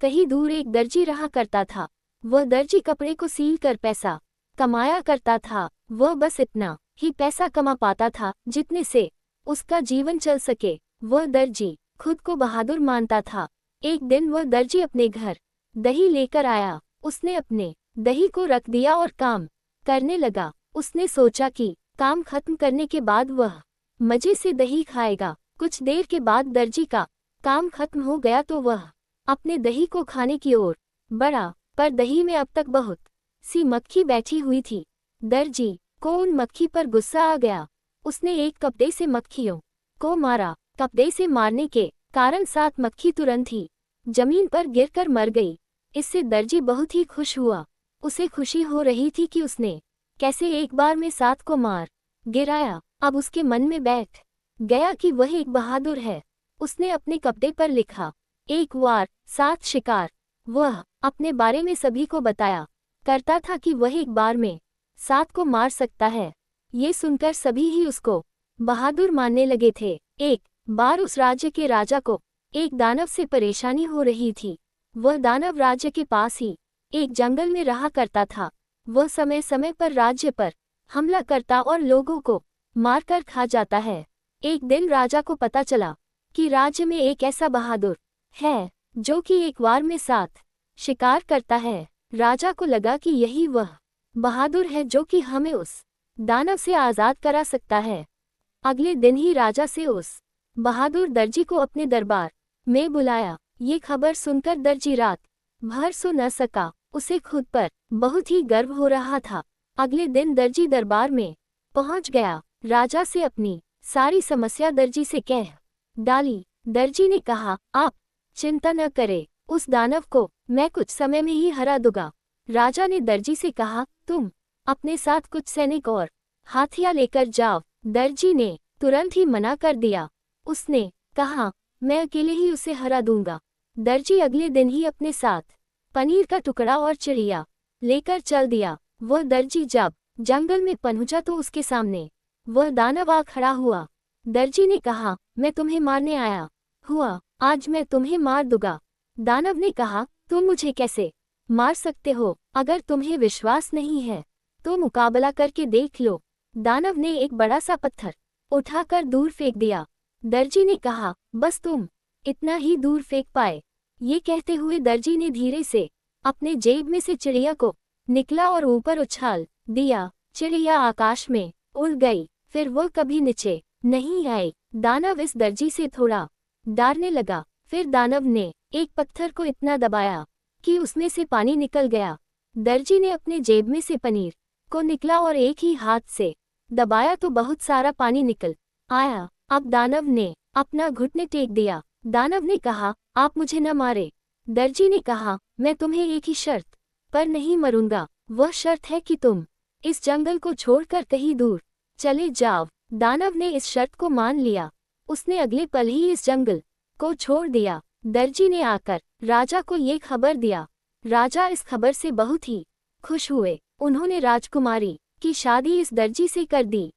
कहीं दूर एक दर्जी रहा करता था। वह दर्जी कपड़े को सील कर पैसा कमाया करता था। वह बस इतना ही पैसा कमा पाता था जितने से उसका जीवन चल सके। वह दर्जी खुद को बहादुर मानता था। एक दिन वह दर्जी अपने घर दही लेकर आया। उसने अपने दही को रख दिया और काम करने लगा। उसने सोचा कि काम खत्म करने के बाद वह मजे से दही खाएगा। कुछ देर के बाद दर्जी का काम खत्म हो गया तो वह अपने दही को खाने की ओर बढ़ा, पर दही में अब तक बहुत सी मक्खी बैठी हुई थी। दर्जी को उन मक्खी पर गुस्सा आ गया। उसने एक कपड़े से मक्खियों को मारा। कपड़े से मारने के कारण 7 मक्खी तुरंत ही जमीन पर गिरकर मर गई। इससे दर्जी बहुत ही खुश हुआ। उसे खुशी हो रही थी कि उसने कैसे एक बार में 7 को मार गिराया। अब उसके मन में बैठ गया कि वह एक बहादुर है। उसने अपने कपड़े पर लिखा, एक वार 7 शिकार। वह अपने बारे में सभी को बताया करता था कि वह एक बार में 7 को मार सकता है। ये सुनकर सभी ही उसको बहादुर मानने लगे थे। एक बार उस राज्य के राजा को एक दानव से परेशानी हो रही थी। वह दानव राज्य के पास ही एक जंगल में रहा करता था। वह समय समय पर राज्य पर हमला करता और लोगों को मारकर खा जाता है। एक दिन राजा को पता चला कि राज्य में एक ऐसा बहादुर है जो कि एक वार में 7 शिकार करता है। राजा को लगा कि यही वह बहादुर है जो कि हमें उस दानव से आज़ाद करा सकता है। अगले दिन ही राजा से उस बहादुर दर्जी को अपने दरबार में बुलाया। ये खबर सुनकर दर्जी रात भर सो न सका। उसे खुद पर बहुत ही गर्व हो रहा था। अगले दिन दर्जी दरबार में पहुंच गया। राजा से अपनी सारी समस्या दर्जी से कह डाली। दर्जी ने कहा, आप चिंता न करें, उस दानव को मैं कुछ समय में ही हरा दूंगा। राजा ने दर्जी से कहा, तुम अपने साथ कुछ सैनिक और हाथियां लेकर जाओ। दर्जी ने तुरंत ही मना कर दिया। उसने कहा, मैं अकेले ही उसे हरा दूंगा। दर्जी अगले दिन ही अपने साथ पनीर का टुकड़ा और चिड़िया लेकर चल दिया। वह दर्जी जब जंगल में पहुंचा तो उसके सामने वह दानव आ खड़ा हुआ। दर्जी ने कहा, मैं तुम्हें मारने आया हुआ, आज मैं तुम्हें मार दूंगा। दानव ने कहा, तुम मुझे कैसे मार सकते हो? अगर तुम्हें विश्वास नहीं है तो मुकाबला करके देख लो। दानव ने एक बड़ा सा पत्थर उठाकर दूर फेंक दिया। दर्जी ने कहा, बस तुम इतना ही दूर फेंक पाए। ये कहते हुए दर्जी ने धीरे से अपने जेब में से चिड़िया को निकला और ऊपर उछाल दिया। चिड़िया आकाश में उड़ गई, फिर वो कभी नीचे नहीं आई। दानव इस दर्जी से थोड़ा डरने लगा। फिर दानव ने एक पत्थर को इतना दबाया कि उसमें से पानी निकल गया। दर्जी ने अपने जेब में से पनीर को निकला और एक ही हाथ से दबाया तो बहुत सारा पानी निकल आया। अब दानव ने अपना घुटने टेक दिया। दानव ने कहा, आप मुझे न मारे। दर्जी ने कहा, मैं तुम्हें एक ही शर्त पर नहीं मरूंगा। वह शर्त है कि तुम इस जंगल को छोड़कर कहीं दूर चले जाओ। दानव ने इस शर्त को मान लिया। उसने अगले पल ही इस जंगल को छोड़ दिया। दर्जी ने आकर राजा को ये खबर दिया। राजा इस खबर से बहुत ही खुश हुए। उन्होंने राजकुमारी की शादी इस दर्जी से कर दी।